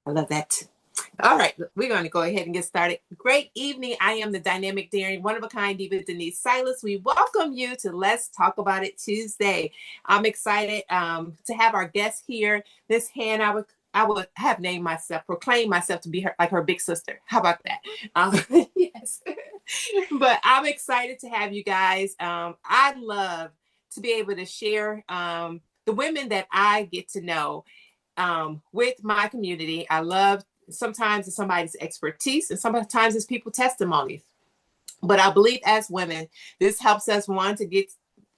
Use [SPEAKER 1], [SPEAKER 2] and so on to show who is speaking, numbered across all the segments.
[SPEAKER 1] I love that. All right, we're going to go ahead and get started. Great evening. I am the dynamic, daring, one of a kind diva, Denise Silas. We welcome you to Let's Talk About It Tuesday. I'm excited to have our guest here. This hand, I would have named myself, proclaim myself to be her big sister. How about that? Yes. But I'm excited to have you guys. I'd love to be able to share the women that I get to know with my community. I love sometimes it's somebody's expertise and sometimes it's people testimonies. But I believe as women, this helps us one to get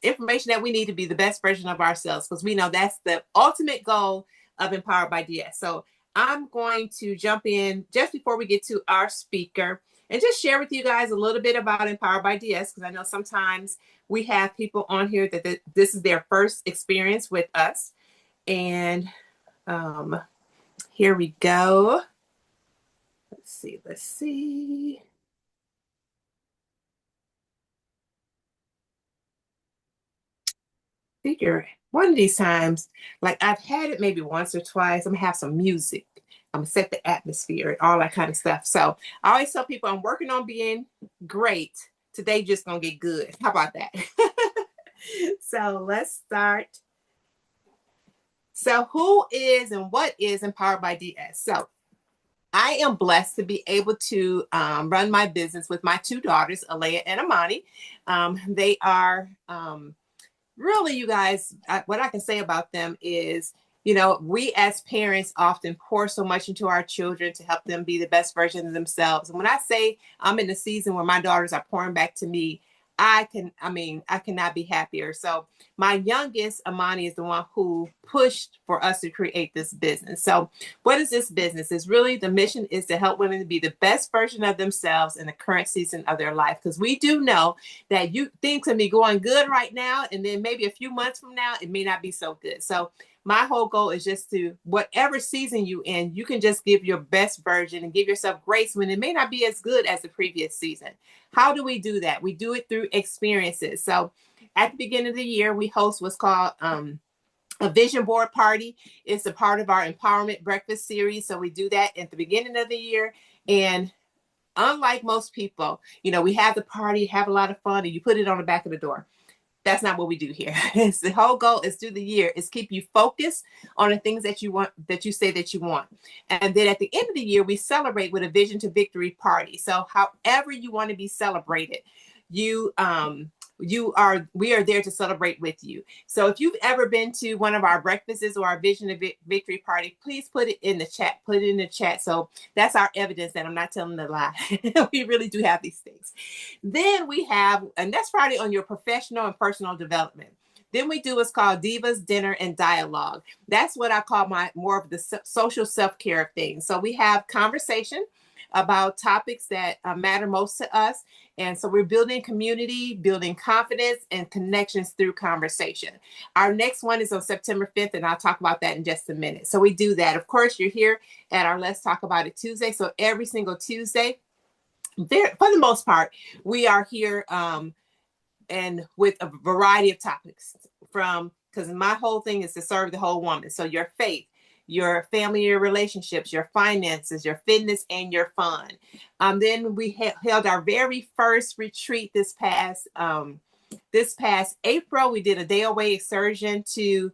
[SPEAKER 1] information that we need to be the best version of ourselves because we know that's the ultimate goal of Empowered by DS. So I'm going to jump in just before we get to our speaker and just share with you guys a little bit about Empowered by DS because I know sometimes we have people on here that this is their first experience with us. And here we go. Let's see. Figure one of these times, like I've had it maybe once or twice, I'm gonna have some music. I'm gonna set the atmosphere and all that kind of stuff. So I always tell people I'm working on being great. Today just gonna get good. How about that? So let's start. So who is and what is Empowered by DS? So I am blessed to be able to run my business with my two daughters, Alea and Amani. They are really, you guys, what I can say about them is, we as parents often pour so much into our children to help them be the best version of themselves. And when I say I'm in the season where my daughters are pouring back to me, I cannot be happier. So my youngest, Amani, is the one who pushed for us to create this business. So what is this business? It's really the mission is to help women to be the best version of themselves in the current season of their life. Because we do know that things can be going good right now, and then maybe a few months from now, it may not be so good. So my whole goal is just to, whatever season you in, you can just give your best version and give yourself grace when it may not be as good as the previous season. How do we do that? We do it through experiences. So at the beginning of the year, we host what's called a vision board party. It's a part of our empowerment breakfast series. So we do that at the beginning of the year. And unlike most people, we have the party, have a lot of fun, and you put it on the back of the door. That's not what we do here. The whole goal is through the year is keep you focused on the things that you want, that you say that you want. And then at the end of the year, we celebrate with a vision to victory party. So however you want to be celebrated, we are there to celebrate with you. So if you've ever been to one of our breakfasts or our vision of victory party, please put it in the chat. So that's our evidence that I'm not telling a lie. We really do have these things. Then we have, and that's Friday on your professional and personal development. Then we do what's called Divas Dinner and Dialogue. That's what I call more of the social self-care of things. So we have conversation about topics that matter most to us. And so we're building community, building confidence and connections through conversation. Our next one is on September 5th, and I'll talk about that in just a minute. So we do that. Of course, you're here at our Let's Talk About It Tuesday. So every single Tuesday, for the most part, we are here and with a variety of topics because my whole thing is to serve the whole woman. So your faith, your family, your relationships, your finances, your fitness, and your fun. Then we held our very first retreat this past April. We did a day away excursion to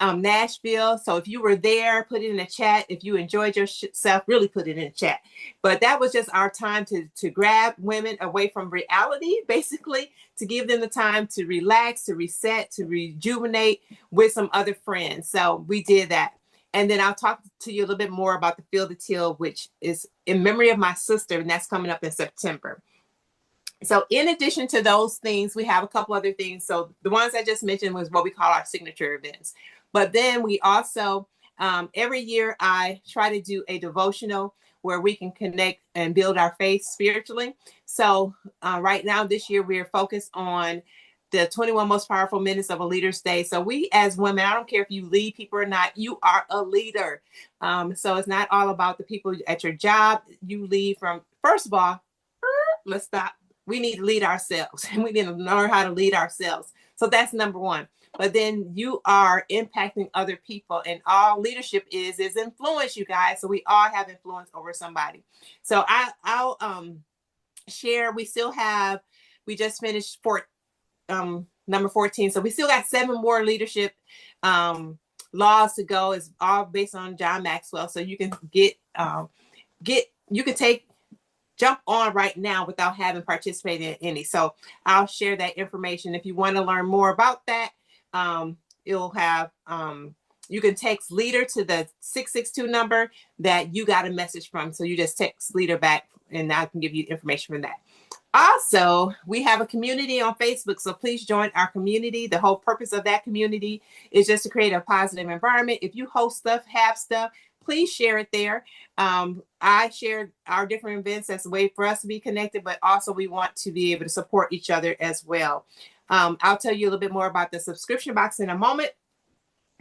[SPEAKER 1] Nashville. So if you were there, put it in the chat. If you enjoyed yourself, really put it in the chat. But that was just our time to grab women away from reality, basically, to give them the time to relax, to reset, to rejuvenate with some other friends. So we did that. And then I'll talk to you a little bit more about the Field of Teal, which is in memory of my sister, and that's coming up in September. So in addition to those things, we have a couple other things. So the ones I just mentioned was what we call our signature events. But then we also, every year, I try to do a devotional where we can connect and build our faith spiritually. So right now, this year, we're focused on the 21 most powerful minutes of a leader's day. So we as women, I don't care if you lead people or not, you are a leader. So it's not all about the people at your job. You lead from, first of all, let's stop. We need to lead ourselves. We need to learn how to lead ourselves. So that's number one. but then you are impacting other people. And all leadership is influence, you guys. So we all have influence over somebody. So I'll share. We just finished number 14. So we still got 7 more leadership laws to go. It's all based on John Maxwell. So you can you can jump on right now without having participated in any. So I'll share that information. If you want to learn more about that, you'll have, you can text leader to the 662 number that you got a message from. So you just text leader back and I can give you information from that. Also, we have a community on Facebook, so please join our community. The whole purpose of that community is just to create a positive environment. If you host stuff, have stuff, please share it there. I share our different events as a way for us to be connected, but also we want to be able to support each other as well. I'll tell you a little bit more about the subscription box in a moment.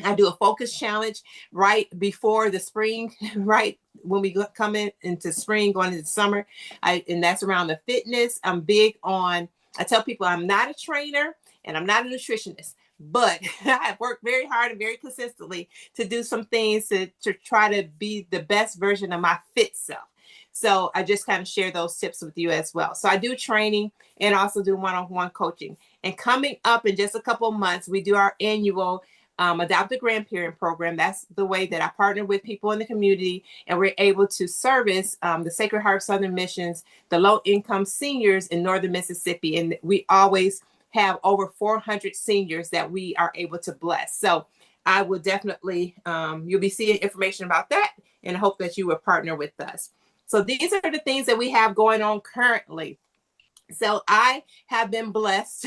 [SPEAKER 1] I do a focus challenge right before the spring, right when we come into spring, going into summer, and that's around the fitness. I'm big on, I tell people I'm not a trainer and I'm not a nutritionist, but I have worked very hard and very consistently to do some things to try to be the best version of my fit self. So I just kind of share those tips with you as well. So I do training and also do one-on-one coaching. And coming up in just a couple of months, we do our annual Adopt a Grandparent program. That's the way that I partner with people in the community, and we're able to service the Sacred Heart Southern Missions, the low-income seniors in Northern Mississippi. And we always have over 400 seniors that we are able to bless. So I will definitely, you'll be seeing information about that, and I hope that you will partner with us. So these are the things that we have going on currently. So I have been blessed.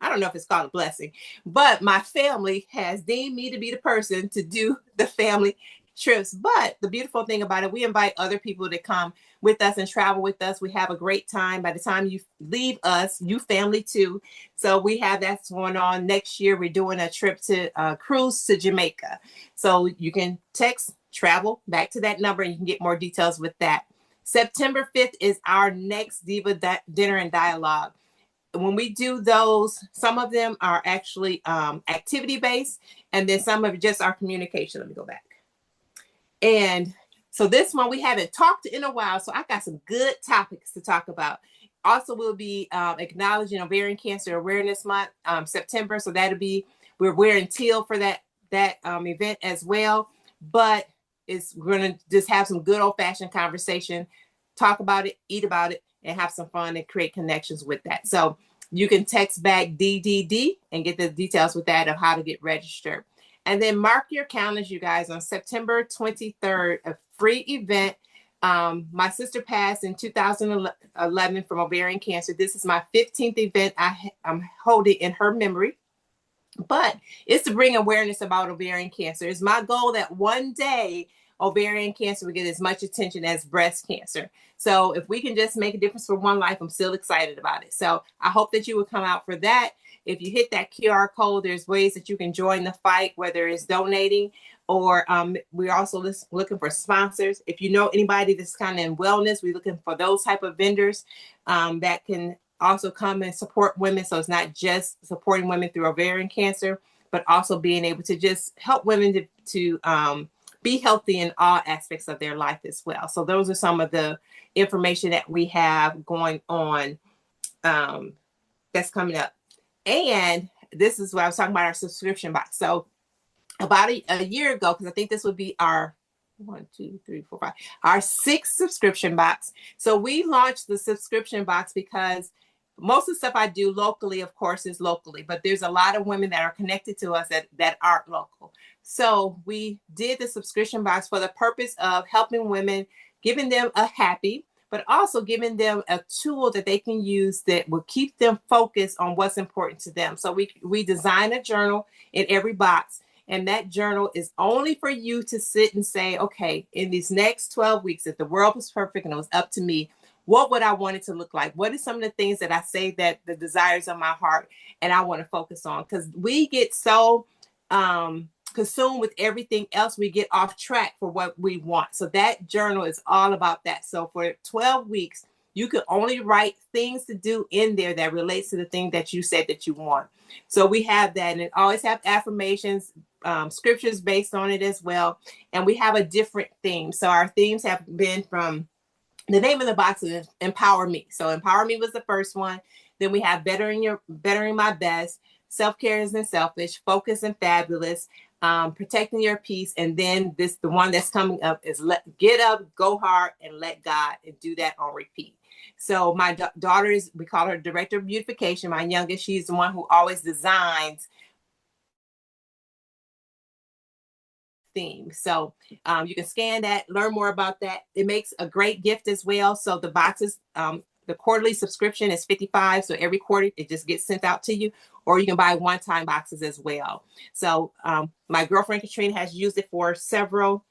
[SPEAKER 1] I don't know if it's called a blessing, but my family has deemed me to be the person to do the family trips. But the beautiful thing about it, we invite other people to come with us and travel with us. We have a great time. By the time you leave us, you family too. So we have that going on. Next year, we're doing a trip to cruise to Jamaica. So you can text travel back to that number and you can get more details with that. September 5th is our next Diva Dinner and Dialogue. When we do those, some of them are actually activity-based, and then some of it just our communication. Let me go back. And so this one, we haven't talked in a while, so I got some good topics to talk about. Also, we'll be acknowledging Ovarian Cancer Awareness Month, September, so that'll be, we're wearing teal for that event as well. But we're going to just have some good old-fashioned conversation, talk about it, eat about it, and have some fun and create connections with that. So you can text back DDD and get the details with that of how to get registered. And then mark your calendars, you guys, on September 23rd, a free event. My sister passed in 2011 from ovarian cancer. This is my 15th event I'm holding in her memory. But it's to bring awareness about ovarian cancer. It's my goal that one day ovarian cancer will get as much attention as breast cancer. So if we can just make a difference for one life, I'm still excited about it. So I hope that you will come out for that. If you hit that QR code, there's ways that you can join the fight, whether it's donating or we're also looking for sponsors. If you know anybody that's kind of in wellness, we're looking for those type of vendors that can also come and support women. So it's not just supporting women through ovarian cancer, but also being able to just help women to be healthy in all aspects of their life as well. So those are some of the information that we have going on that's coming up. And this is what I was talking about, our subscription box. So about a year ago, because I think this would be our 1, 2, 3, 4, 5, our 6th subscription box. So we launched the subscription box because most of the stuff I do locally, of course, is locally, but there's a lot of women that are connected to us that aren't local. So we did the subscription box for the purpose of helping women, giving them a happy, but also giving them a tool that they can use that will keep them focused on what's important to them. So we design a journal in every box, and that journal is only for you to sit and say, okay, in these next 12 weeks, if the world was perfect and it was up to me, what would I want it to look like? What are some of the things that I say that the desires of my heart and I want to focus on? Because we get so consumed with everything else, we get off track for what we want. So that journal is all about that. So for 12 weeks, You can only write things to do in there that relates to the thing that you said that you want. So we have that, and it always have affirmations, scriptures based on it as well. And we have a different theme. So our themes have been from, the name of the box is Empower Me. So Empower Me was the first one. Then we have Bettering My Best, Self-Care Isn't Selfish, Focus and Fabulous, Protecting Your Peace. And then the one that's coming up is Get Up, Go Hard, and Let God, and do that on repeat. So my daughter is, we call her Director of Beautification. My youngest, she's the one who always designs theme. So you can scan that, learn more about that. It makes a great gift as well. So the boxes, the quarterly subscription is $55. So every quarter it just gets sent out to you, or you can buy one-time boxes as well. So my girlfriend Katrina has used it for several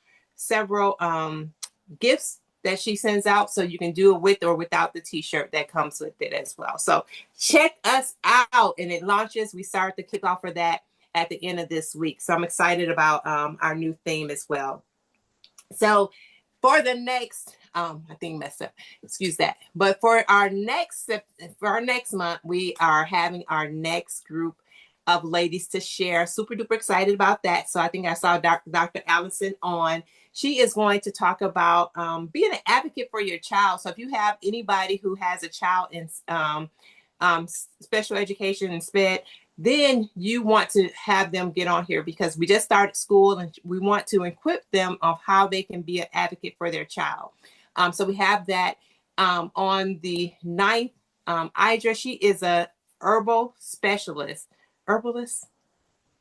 [SPEAKER 1] gifts that she sends out. So you can do it with or without the t-shirt that comes with it as well. So check us out, and it launches. We start the kickoff for that at the end of this week. So I'm excited about our new theme as well. So for the next, I think messed up, excuse that. But for our next month, we are having our next group of ladies to share. Super duper excited about that. So I think I saw Dr. Allison on. She is going to talk about being an advocate for your child. So if you have anybody who has a child in special education and SPED, then you want to have them get on here, because we just started school and we want to equip them of how they can be an advocate for their child. So we have that on the 9th. Idra, she is a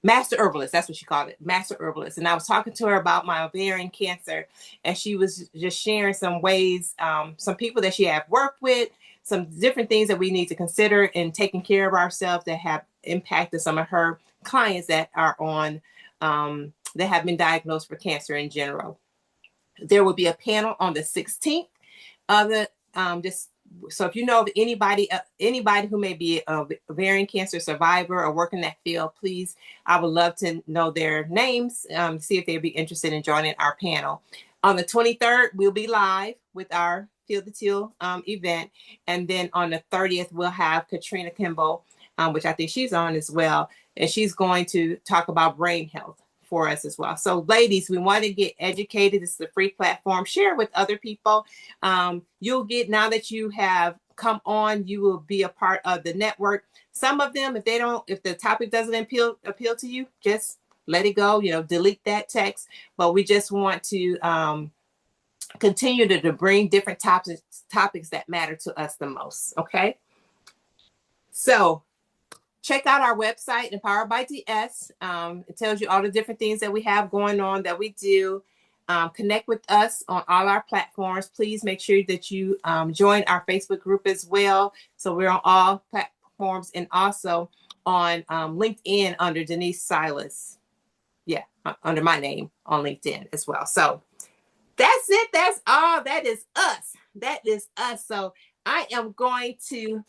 [SPEAKER 1] master herbalist. That's what she called it, master herbalist. And I was talking to her about my ovarian cancer, and she was just sharing some ways, some people that she had worked with, some different things that we need to consider in taking care of ourselves that have impacted some of her clients that are on, that have been diagnosed for cancer in general. There will be a panel on the 16th of the, so if you know of anybody who may be a ovarian cancer survivor or work in that field, please, I would love to know their names, see if they'd be interested in joining our panel. On the 23rd, we'll be live with our Feel the Teal event. And then on the 30th, we'll have Katrina Kimball, which I think she's on as well. And she's going to talk about brain health for us as well. So ladies, we want to get educated. This is a free platform. Share with other people. You'll get, now that you have come on, you will be a part of the network. Some of them, if the topic doesn't appeal to you, just let it go, delete that text. But we just want to continue to bring different topics that matter to us the most. Okay. So check out our website, Empowered by DS. It tells you all the different things that we have going on, that we do. Connect with us on all our platforms. Please make sure that you join our Facebook group as well. So we're on all platforms, and also on LinkedIn under Denise Silas. Yeah, under my name on LinkedIn as well. So that's it. That's all. That is us. That is us. So I am going to,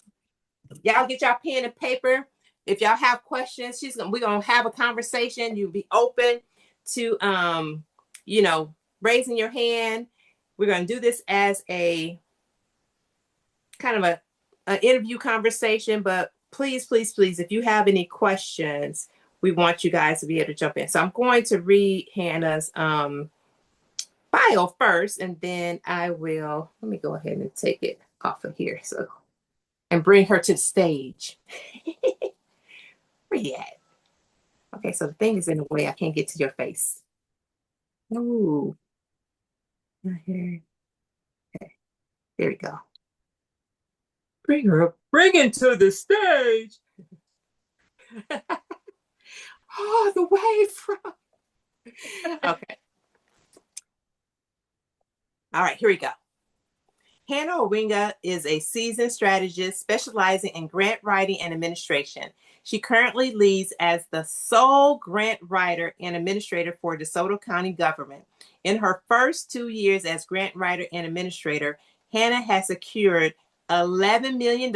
[SPEAKER 1] y'all get y'all pen and paper. If y'all have questions, we're gonna have a conversation. You'll be open to raising your hand. We're gonna do this as a kind of an interview conversation, but please, if you have any questions, we want you guys to be able to jump in. So I'm going to read Hannah's bio first, and then let me go ahead and take it off of here and bring her to the stage. Where you at? Okay, so the thing is in the way. I can't get to your face. Ooh. Right here. Okay, there we go. Bring her up. Bring it to the stage. All the way from. Okay. All right, here we go. Hannah Owenga is a seasoned strategist specializing in grant writing and administration. She currently leads as the sole grant writer and administrator for Desoto County Government. In her first 2 years as grant writer and administrator, Hannah has secured $11 million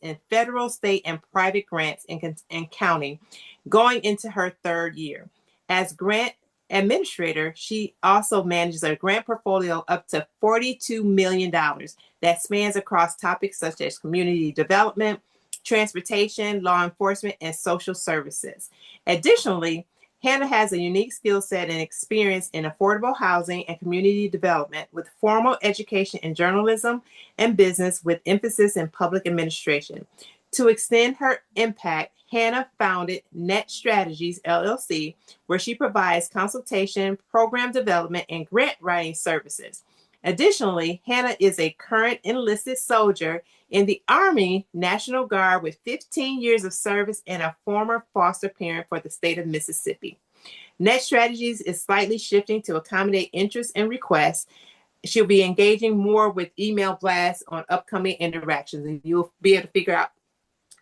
[SPEAKER 1] in federal, state, and private grants and counting, going into her third year. As grant administrator, she also manages a grant portfolio up to $42 million that spans across topics such as community development, transportation, law enforcement, and social services. Additionally, Hannah has a unique skill set and experience in affordable housing and community development with formal education in journalism and business with emphasis in public administration. To extend her impact, Hannah founded Net Strategies LLC, where she provides consultation, program development, and grant writing services. Additionally, Hannah is a current enlisted soldier in the Army National Guard with 15 years of service and a former foster parent for the state of Mississippi. Net Strategies is slightly shifting to accommodate interests and requests. She'll be engaging more with email blasts on upcoming interactions, and you'll be able to figure out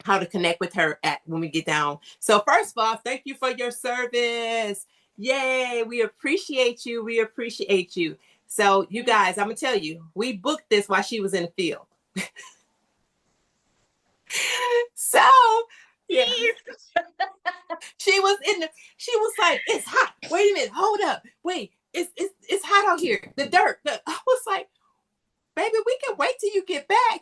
[SPEAKER 1] how to connect with her at when we get down. So first of all, thank you for your service. Yay, we appreciate you. We appreciate you. So you guys, I'm gonna tell you, we booked this while she was in the field. So yeah, she was like, it's hot. Wait a minute, hold up. Wait, it's hot out here. The dirt. I was like, baby, we can wait till you get back.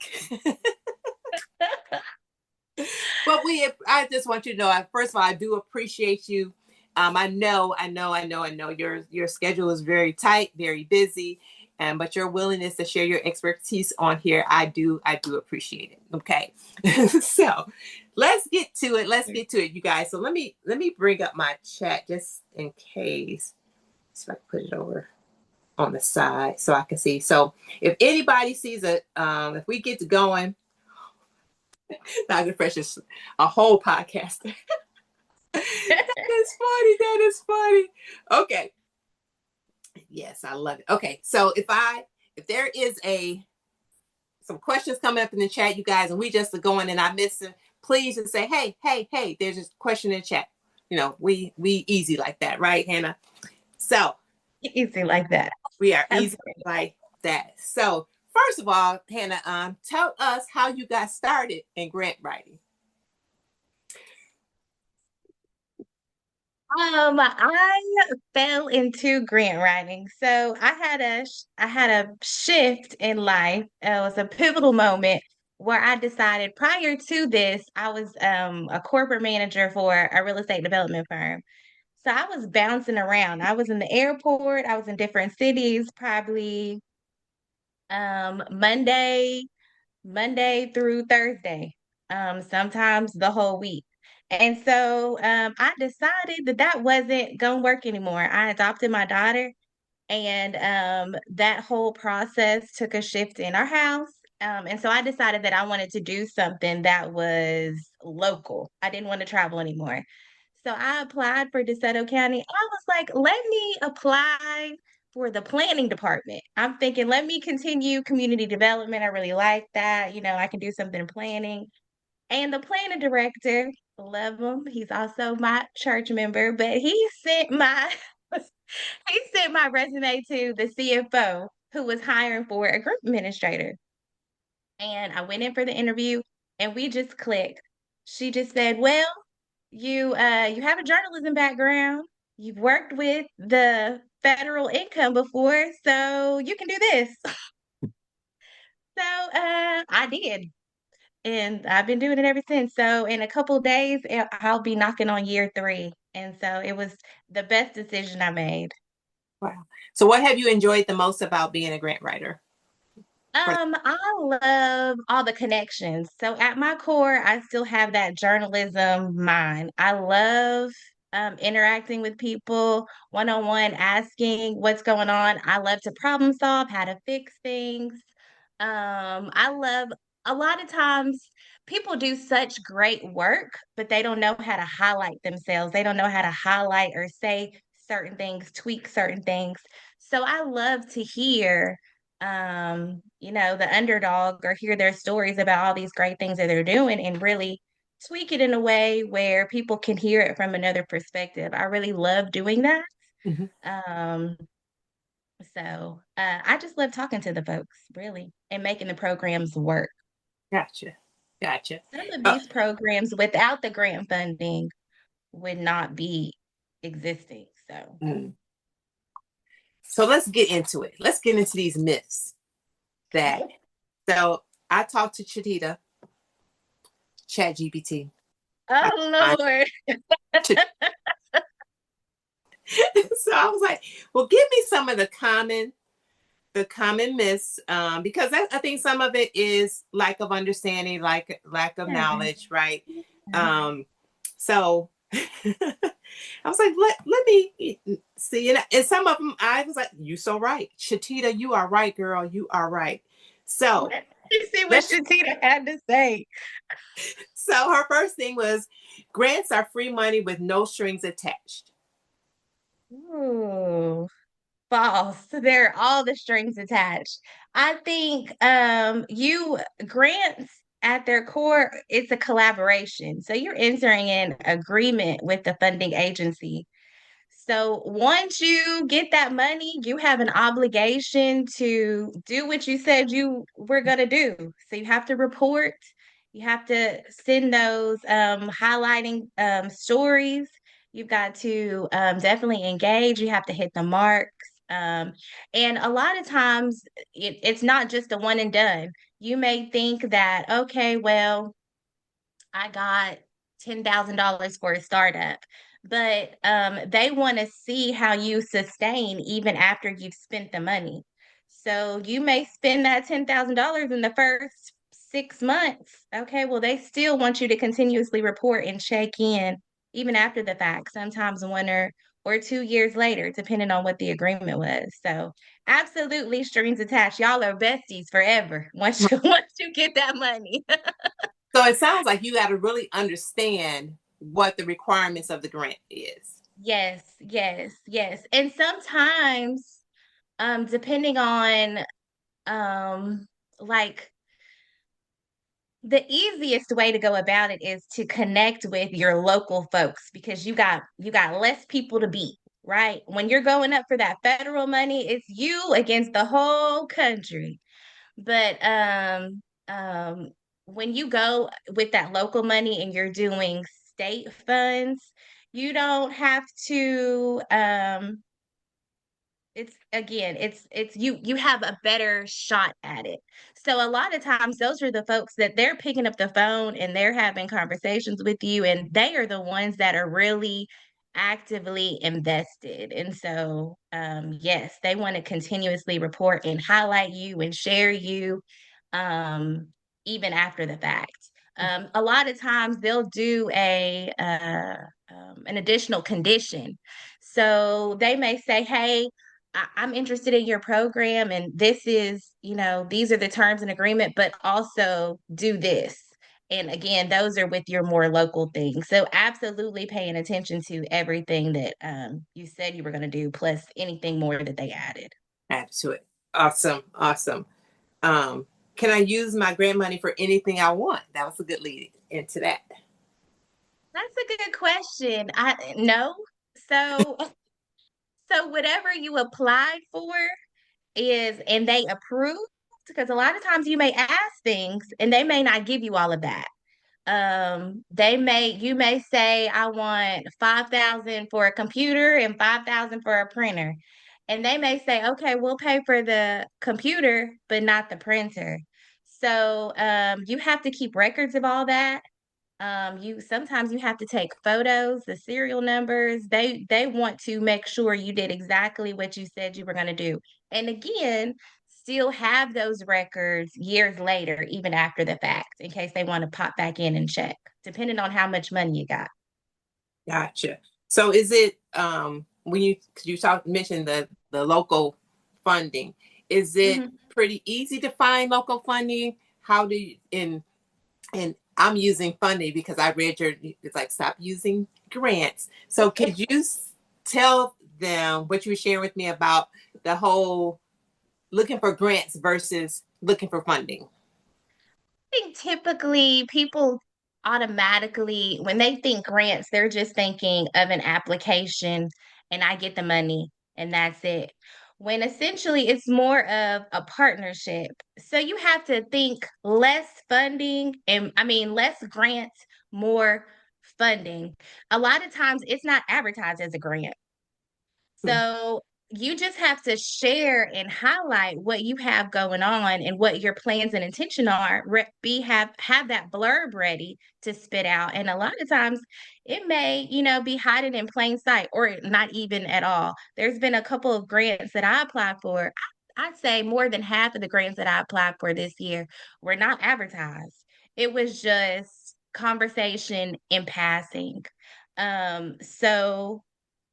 [SPEAKER 1] But I just want you to know, first of all, I do appreciate you. I know your schedule is very tight, very busy, but your willingness to share your expertise on here, I do appreciate it. Okay. So let's get to it. Let's get to it, you guys. So let me bring up my chat just in case. So I can put it over on the side so I can see. So if anybody sees if we get to going, Dr. Fresh is a whole podcast. That is funny. That is funny. Okay. Yes, I love it. Okay. So if there is some questions coming up in the chat, you guys, and we just are going and I miss them, please just say, hey, there's a question in the chat. You know, we easy like that, right, Hannah? So
[SPEAKER 2] easy like that.
[SPEAKER 1] We are easy like that. So first of all, Hannah, tell us how you got started in grant writing.
[SPEAKER 2] I fell into grant writing. So I had a shift in life. It was a pivotal moment where I decided prior to this, I was a corporate manager for a real estate development firm. So I was bouncing around. I was in the airport, I was in different cities, probably Monday, Monday through Thursday, sometimes the whole week. And so I decided that that wasn't going to work anymore. I adopted my daughter, and that whole process took a shift in our house. And so I decided that I wanted to do something that was local. I didn't want to travel anymore. So I applied for DeSoto County. I was like, let me apply for the planning department. I'm thinking, let me continue community development. I really like that. You know, I can do something in planning. And the planning director, love him. He's also my church member, but he sent my he sent my resume to the CFO who was hiring for a group administrator. And I went in for the interview and we just clicked. She just said, "Well, you have a journalism background. You've worked with the federal income before, so you can do this." So I did. And I've been doing it ever since. So in a couple of days, I'll be knocking on year 3. And so it was the best decision I made.
[SPEAKER 1] Wow. So what have you enjoyed the most about being a grant writer?
[SPEAKER 2] I love all the connections. So at my core, I still have that journalism mind. I love interacting with people one on one, asking what's going on. I love to problem solve, how to fix things. I love a lot of times people do such great work, but they don't know how to highlight themselves. They don't know how to highlight or say certain things, tweak certain things. So I love to hear the underdog or hear their stories about all these great things that they're doing and really tweak it in a way where people can hear it from another perspective. I really love doing that.
[SPEAKER 1] Mm-hmm.
[SPEAKER 2] Um, I just love talking to the folks, really, and making the programs work.
[SPEAKER 1] Gotcha.
[SPEAKER 2] Some of
[SPEAKER 1] Oh,
[SPEAKER 2] these programs without the grant funding would not be existing. So,
[SPEAKER 1] mm. So let's get into it. Let's get into these myths that. So I talked to Chitita, Chat GPT.
[SPEAKER 2] Oh Lord.
[SPEAKER 1] So I was like, well, give me some of the common myths, because I think some of it is lack of understanding, like lack of knowledge, right? Um, so I was like, let me see, and some of them I was like, you so right, Shatita, you are right, girl, you are right. So
[SPEAKER 2] Let me see what
[SPEAKER 1] let's.
[SPEAKER 2] Shatita had to say.
[SPEAKER 1] So her first thing was grants are free money with no strings attached.
[SPEAKER 2] Ooh. False. There are all the strings attached. I think you grants at their core, it's a collaboration. So you're entering an agreement with the funding agency. So once you get that money, you have an obligation to do what you said you were going to do. So you have to report, you have to send those highlighting stories. You've got to definitely engage. You have to hit the marks. And a lot of times it's not just a one and done. You may think that, okay, well, I got $10,000 for a startup, but they want to see how you sustain even after you've spent the money. So you may spend that $10,000 in the first 6 months. Okay, well, they still want you to continuously report and check in even after the fact, sometimes 1 or 2 years later, depending on what the agreement was. So absolutely strings attached. Y'all are besties forever once you once you get that money.
[SPEAKER 1] So it sounds like you got to really understand what the requirements of the grant is.
[SPEAKER 2] Yes, yes, yes. And sometimes, depending on um like the easiest way to go about it is to connect with your local folks because you got less people to beat, right? When you're going up for that federal money, it's you against the whole country. But when you go with that local money and you're doing state funds, you don't have to it's again it's you have a better shot at it. So a lot of times those are the folks that they're picking up the phone and they're having conversations with you, and they are the ones that are really actively invested. And so yes, they want to continuously report and highlight you and share you um even after the fact. A lot of times they'll do a an additional condition. So they may say, hey, I'm interested in your program, and this is, these are the terms and agreement, but also do this. And again, those are with your more local things. So absolutely paying attention to everything that you said you were going to do, plus anything more that they added.
[SPEAKER 1] Add to it. Awesome. Awesome. Um, can I use my grant money for anything I want? That was a good lead into that.
[SPEAKER 2] That's a good question. I no. So so whatever you applied for is and they approved, because a lot of times you may ask things and they may not give you all of that. You may say I want 5,000 for a computer and 5,000 for a printer, and they may say, okay, we'll pay for the computer but not the printer. So you have to keep records of all that. You sometimes you have to take photos, the serial numbers. They want to make sure you did exactly what you said you were going to do. And again, still have those records years later, even after the fact, in case they want to pop back in and check, depending on how much money you got.
[SPEAKER 1] Gotcha. So is it when you mentioned the local funding, is it
[SPEAKER 2] Mhm.
[SPEAKER 1] pretty easy to find local funding? How do you and I'm using funding because I read it's like stop using grants. So could you tell them what you were sharing with me about the whole looking for grants versus looking for funding?
[SPEAKER 2] Think typically people automatically, when they think grants, they're just thinking of an application and I get the money and that's it. When essentially it's more of a partnership. So you have to think less funding and I mean, less grants, more funding. A lot of times it's not advertised as a grant.
[SPEAKER 1] Hmm.
[SPEAKER 2] So you just have to share and highlight what you have going on and what your plans and intention are. Have that blurb ready to spit out. And a lot of times it may, be hiding in plain sight or not even at all. There's been a couple of grants that I applied for. I'd say more than half of the grants that I applied for this year were not advertised. It was just conversation in passing. So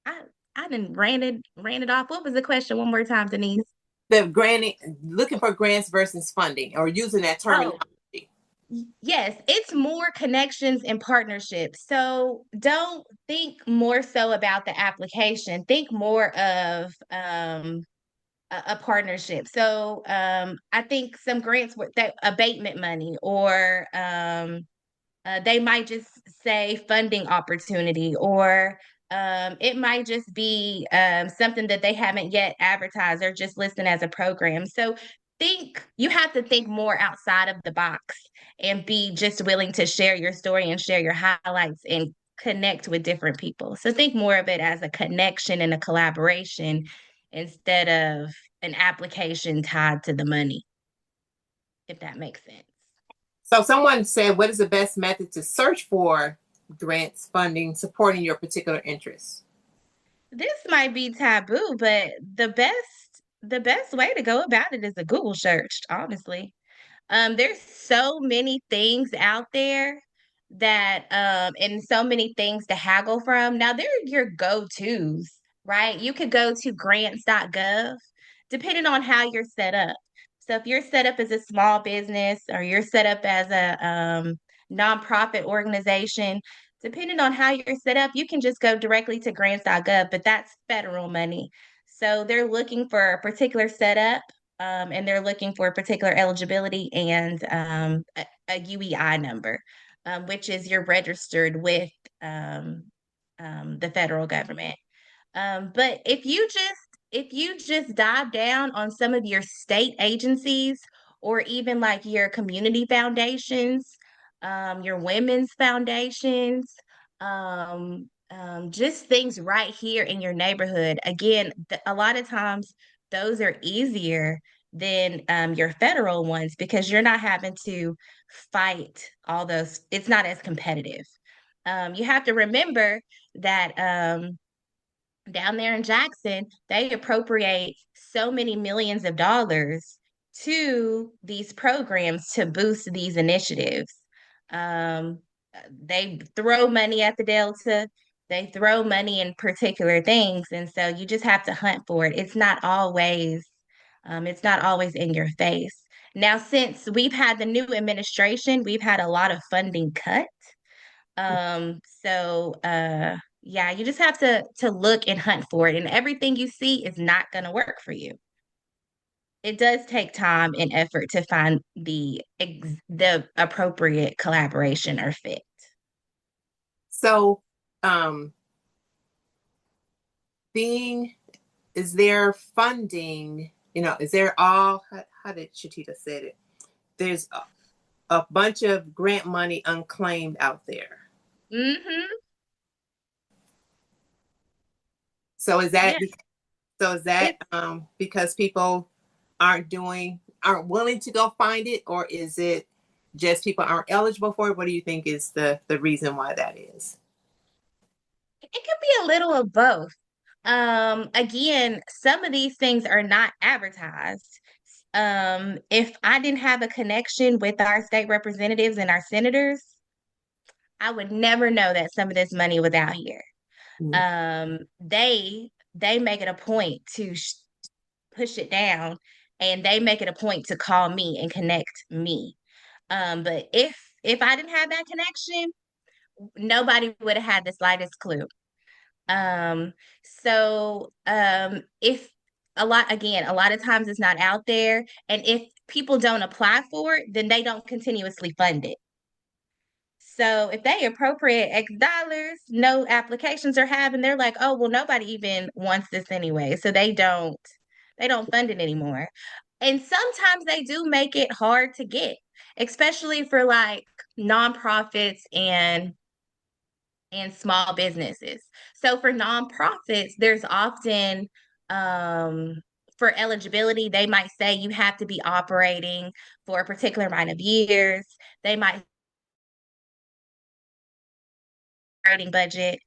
[SPEAKER 2] I I didn't ran it off. What was the question one more time, Denise?
[SPEAKER 1] The granting, looking for grants versus funding, or using that
[SPEAKER 2] Oh,
[SPEAKER 1] terminology.
[SPEAKER 2] yes, it's more connections and partnerships. So don't think more so about the application. Think more of a partnership. So I think some grants were that abatement money or they might just say funding opportunity, or it might just be something that they haven't yet advertised or just listed as a program. So you have to think more outside of the box and be just willing to share your story and share your highlights and connect with different people. So think more of it as a connection and a collaboration instead of an application tied to the money, if that makes sense.
[SPEAKER 1] So someone said, what is the best method to search for grants, funding, supporting your particular interests?
[SPEAKER 2] This might be taboo, but the best way to go about it is a Google search, honestly. There's so many things out there that and so many things to haggle from. Now they're your go-tos, right? You could go to grants.gov depending on how you're set up. So if you're set up as a small business or you're set up as a nonprofit organization, depending on how you're set up, you can just go directly to grants.gov, but that's federal money. So they're looking for a particular setup, and they're looking for a particular eligibility and a UEI number, which is you're registered with um, the federal government. But if you just dive down on some of your state agencies or even like your community foundations, your women's foundations, just things right here in your neighborhood. Again, a lot of times those are easier than your federal ones because you're not having to fight all those. It's not as competitive. You have to remember that down there in Jackson, they appropriate so many millions of dollars to these programs to boost these initiatives. Um, they throw money at the Delta, they throw money in particular things, and so you just have to hunt for it. It's not always in your face. Now, since we've had the new administration, we've had a lot of funding cut. Yeah, you just have to look and hunt for it, and everything you see is not going to work for you. It does take time and effort to find the appropriate collaboration or fit.
[SPEAKER 1] So, um, being, is there funding, is there all, how did Shatita said it? There's a bunch of grant money unclaimed out there.
[SPEAKER 2] Mm-hmm.
[SPEAKER 1] So is that,
[SPEAKER 2] Yeah.
[SPEAKER 1] so is that
[SPEAKER 2] It's
[SPEAKER 1] because people aren't willing to go find it, or is it just people aren't eligible for it? What do you think is the reason why that is?
[SPEAKER 2] it could be a little of both. Again, some of these things are not advertised. If I didn't have a connection with our state representatives and our senators, I would never know that some of this money was out here.
[SPEAKER 1] Mm.
[SPEAKER 2] They make it a point to push it down, and they make it a point to call me and connect me. But if I didn't have that connection, nobody would have had the slightest clue. If a lot of times it's not out there, and if people don't apply for it, then they don't continuously fund it. So if they appropriate X dollars, no applications are having, they're like, oh, well, nobody even wants this anyway. So they don't fund it anymore. And sometimes they do make it hard to get, especially for like nonprofits and small businesses. So for nonprofits, there's often um, for eligibility, they might say you have to be operating for a particular amount of years. They might operating budget.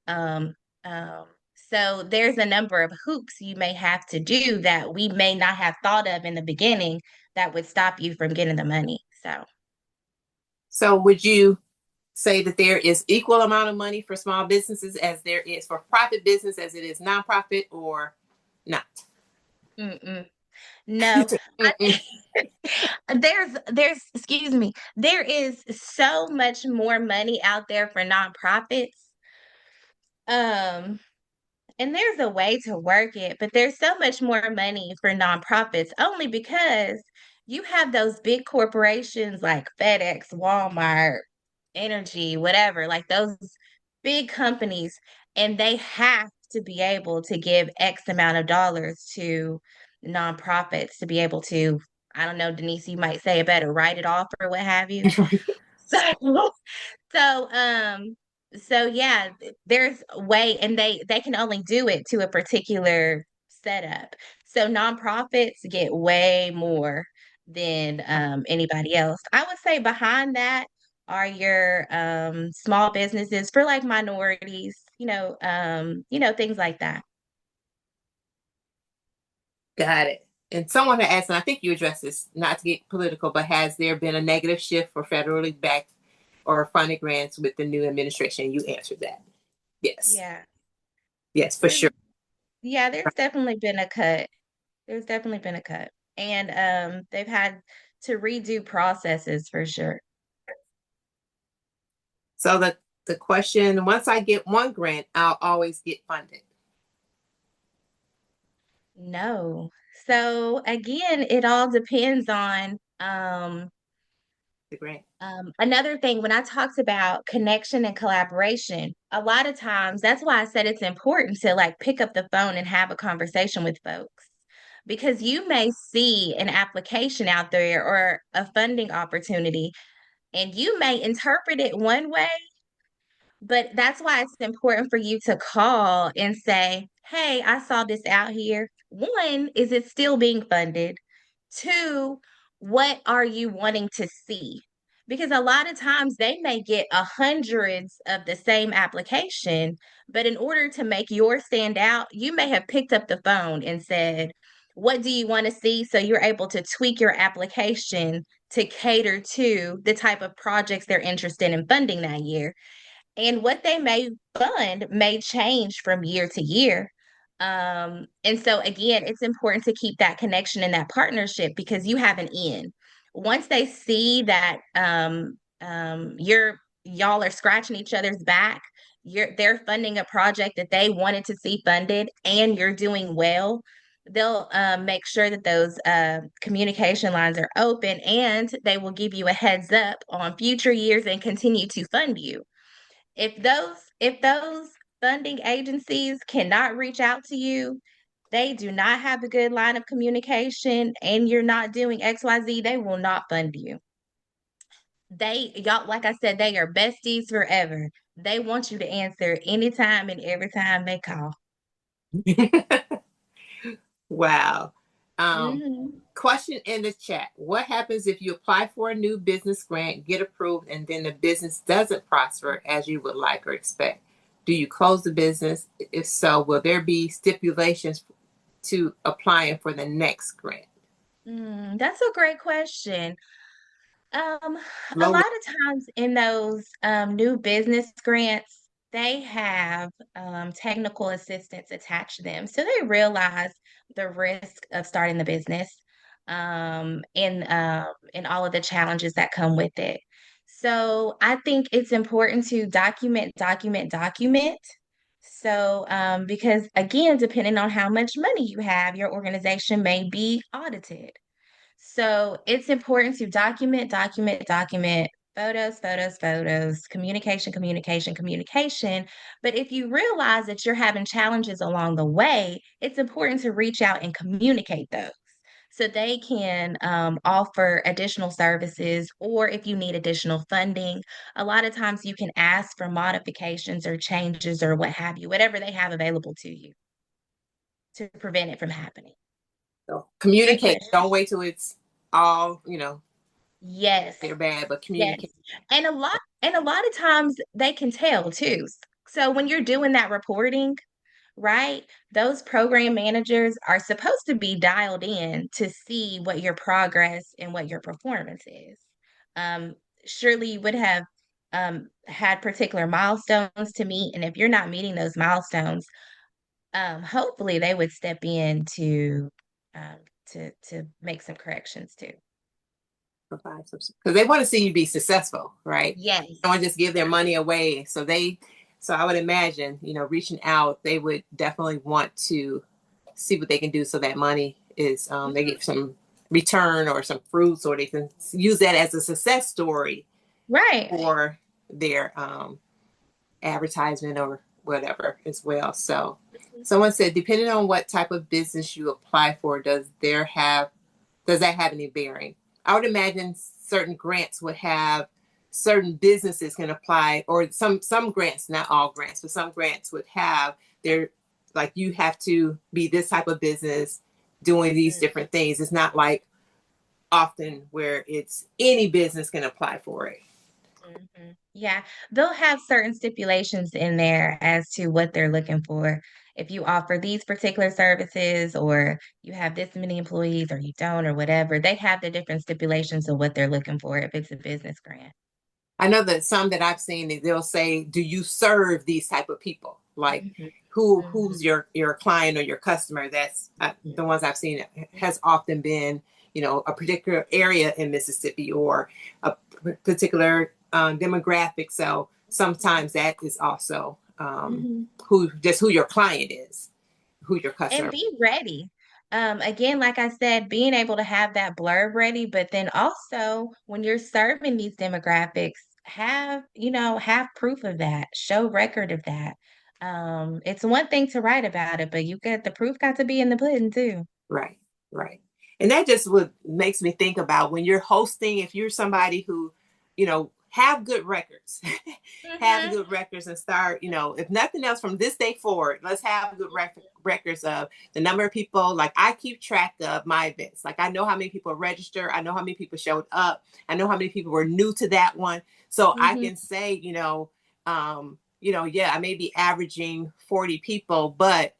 [SPEAKER 2] Um, um, so there's a number of hoops you may have to do that we may not have thought of in the beginning that would stop you from getting the money. So
[SPEAKER 1] So would you say that there is equal amount of money for small businesses as there is for profit business as it is nonprofit, or not?
[SPEAKER 2] mm-mm. No,
[SPEAKER 1] Mm-mm.
[SPEAKER 2] excuse me, there is so much more money out there for nonprofits. Um, and there's a way to work it, but there's so much more money for nonprofits only because you have those big corporations like FedEx, Walmart, Energy, whatever, like those big companies, and they have to be able to give X amount of dollars to nonprofits to be able to, I don't know, Denise, you might say it better, write it off or what have you. So, so, so yeah, there's a way, and they can only do it to a particular setup. So nonprofits get way more than anybody else. I would say behind that are your small businesses for like minorities, things like that.
[SPEAKER 1] Got it. And someone had asked, and I think you addressed this, not to get political, but has there been a negative shift for federally backed or funded grants with the new administration? You answered that. Yes.
[SPEAKER 2] Yeah.
[SPEAKER 1] Yes, for
[SPEAKER 2] There's
[SPEAKER 1] sure.
[SPEAKER 2] yeah, there's definitely been a cut. There's definitely been a cut. And they've had to redo processes for sure.
[SPEAKER 1] So the question, once I get one grant, I'll always get funded.
[SPEAKER 2] No. So again, it all depends on
[SPEAKER 1] The grant.
[SPEAKER 2] another thing when I talked about connection and collaboration, a lot of times that's why I said it's important to like pick up the phone and have a conversation with folks because you may see an application out there or a funding opportunity and you may interpret it one way. But that's why it's important for you to call and say, hey, I saw this out here. One, is it still being funded? Two, what are you wanting to see? Because a lot of times they may get hundreds of the same application, but in order to make yours stand out, you may have picked up the phone and said, what do you want to see? So you're able to tweak your application to cater to the type of projects they're interested in funding that year and what they may fund may change from year to year. And so again, it's important to keep that connection and that partnership because you have an in. Once they see that y'all are scratching each other's back, they're funding a project that they wanted to see funded, and you're doing well. They'll make sure that those communication lines are open, and they will give you a heads up on future years and continue to fund you. If those funding agencies cannot reach out to you, they do not have a good line of communication and you're not doing XYZ, they will not fund you. Y'all, like I said, they are besties forever. They want you to answer anytime and every time they call.
[SPEAKER 1] Wow. Um,
[SPEAKER 2] Mhm.
[SPEAKER 1] Question in the chat. What happens if you apply for a new business grant, get approved, and then the business doesn't prosper as you would like or expect? Do you close the business? If so, will there be stipulations to applying for the next grant?
[SPEAKER 2] That's a great question. Um, a
[SPEAKER 1] Low
[SPEAKER 2] lot
[SPEAKER 1] risk.
[SPEAKER 2] of times in those new business grants, they have technical assistance attached to them. So they realize the risk of starting the business and all of the challenges that come with it. So I think it's important to document, document, document. So because again, depending on how much money you have, your organization may be audited. So it's important to document, document, document, photos, photos, photos, communication, communication, communication. But if you realize that you're having challenges along the way, it's important to reach out and communicate those so they can offer additional services, or if you need additional funding, a lot of times you can ask for modifications or changes or what have you, whatever they have available to you. to prevent it from happening.
[SPEAKER 1] So
[SPEAKER 2] Great
[SPEAKER 1] communicate.
[SPEAKER 2] question.
[SPEAKER 1] Don't wait till it's all,
[SPEAKER 2] Yes.
[SPEAKER 1] they're bad, but
[SPEAKER 2] Yes.
[SPEAKER 1] communicate.
[SPEAKER 2] And a lot of times they can tell too. So when you're doing that reporting, right? Those program managers are supposed to be dialed in to see what your progress and what your performance is. Um, Surely you would have had particular milestones to meet, and if you're not meeting those milestones, hopefully they would step in um, to make some corrections too.
[SPEAKER 1] Because they want to see you be successful, right?
[SPEAKER 2] Yes.
[SPEAKER 1] They want to just give their money away. So I would imagine, reaching out, they would definitely want to see what they can do so that money is, they
[SPEAKER 2] Mhm.
[SPEAKER 1] get some return or some fruits, or they can use that as a success story
[SPEAKER 2] Right.
[SPEAKER 1] for their advertisement or whatever as well. So
[SPEAKER 2] Mhm.
[SPEAKER 1] someone said, depending on what type of business you apply for, does that have any bearing? I would imagine certain grants would have certain businesses can apply, or some grants, not all grants, but some grants would have their, like, you have to be this type of business doing these
[SPEAKER 2] Mhm.
[SPEAKER 1] different things. It's not like often where it's any business can apply for it.
[SPEAKER 2] Yeah, they'll have certain stipulations in there as to what they're looking for. If you offer these particular services, or you have this many employees, or you don't, or whatever, they have the different stipulations of what they're looking for if it's a business grant.
[SPEAKER 1] I know that some that I've seen, they'll say, "Do you serve these type of people? Like,
[SPEAKER 2] Mhm,
[SPEAKER 1] who's
[SPEAKER 2] mhm,
[SPEAKER 1] your client or your customer?" That's
[SPEAKER 2] mhm,
[SPEAKER 1] the ones I've seen. Has often been, a particular area in Mississippi, or a particular demographic. So sometimes that is also,
[SPEAKER 2] mhm.
[SPEAKER 1] who your client is, who your
[SPEAKER 2] And
[SPEAKER 1] customer.
[SPEAKER 2] be ready. Again, like I said, being able to have that blurb ready, but then also when you're serving these demographics, have proof of that, show record of that. It's one thing to write about it, but the proof got to be in the pudding too.
[SPEAKER 1] Right, right. And that just what makes me think about when you're hosting, if you're somebody who, have good records, have
[SPEAKER 2] Mm-hmm.
[SPEAKER 1] good records and start, if nothing else from this day forward, let's have good records of the number of people. Like, I keep track of my events. Like, I know how many people register. I know how many people showed up. I know how many people were new to that one. So I
[SPEAKER 2] Mm-hmm.
[SPEAKER 1] can say, yeah, I may be averaging 40 people, but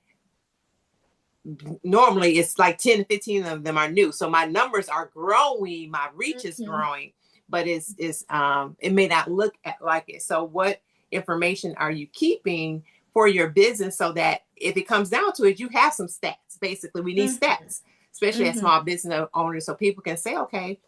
[SPEAKER 1] normally it's like 10 to 15 of them are new, so my numbers are growing, my reach is
[SPEAKER 2] Mm-hmm.
[SPEAKER 1] growing, but it may not look like it. So what information are you keeping for your business, so that if it comes down to it, you have some stats? Basically, we need
[SPEAKER 2] Mm-hmm.
[SPEAKER 1] stats, especially as
[SPEAKER 2] Mm-hmm.
[SPEAKER 1] small business owners, so people can say, okay,